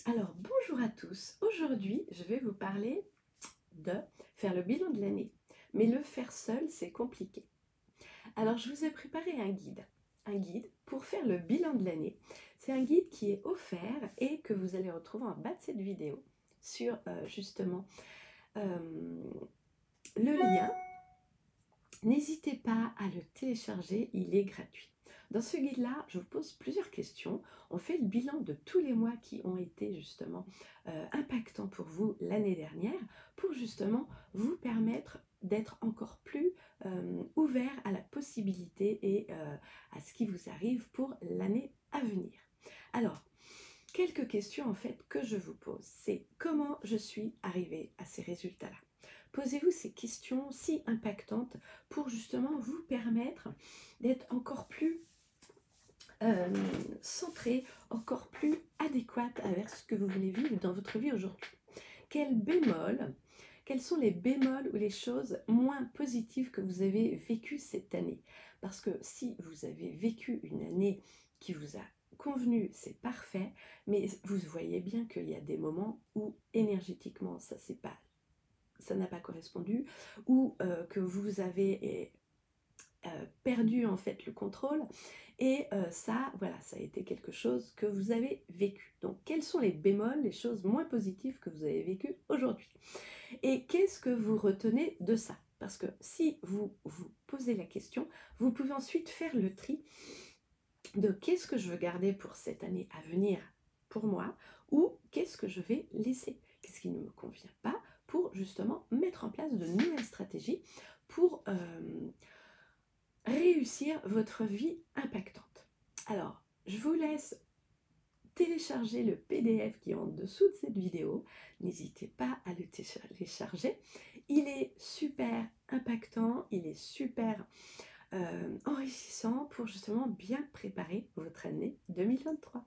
Alors, bonjour à tous. Aujourd'hui, je vais vous parler de faire le bilan de l'année. Mais le faire seul, c'est compliqué. Alors, je vous ai préparé un guide. Un guide pour faire le bilan de l'année. C'est un guide qui est offert et que vous allez retrouver en bas de cette vidéo sur justement le lien. N'hésitez pas à le télécharger, il est gratuit. Dans ce guide-là, je vous pose plusieurs questions. On fait le bilan de tous les mois qui ont été justement impactants pour vous l'année dernière, pour justement vous permettre d'être encore plus ouvert à la possibilité et à ce qui vous arrive pour l'année à venir. Alors, quelques questions en fait que je vous pose, c'est comment je suis arrivée à ces résultats-là. Posez-vous ces questions si impactantes pour justement vous permettre d'être encore plus centré, encore plus adéquate avec ce que vous voulez vivre dans votre vie aujourd'hui. Quels sont les bémols ou les choses moins positives que vous avez vécues cette année? Parce que si vous avez vécu une année qui vous a convenu, c'est parfait, mais vous voyez bien qu'il y a des moments où énergétiquement ça n'a pas correspondu, ou que vous avez perdu en fait le contrôle, et ça, voilà, ça a été quelque chose que vous avez vécu. Donc, quels sont les bémols, les choses moins positives que vous avez vécues aujourd'hui? Et qu'est-ce que vous retenez de ça? Parce que si vous vous posez la question, vous pouvez ensuite faire le tri de qu'est-ce que je veux garder pour cette année à venir pour moi, ou qu'est-ce que je vais laisser, qu'est-ce qui ne me convient pas, pour justement mettre en place de nouvelles stratégies pour réussir votre vie impactante. Alors, je vous laisse télécharger le PDF qui est en dessous de cette vidéo. N'hésitez pas à le télécharger. Il est super impactant, il est super enrichissant pour justement bien préparer votre année 2023.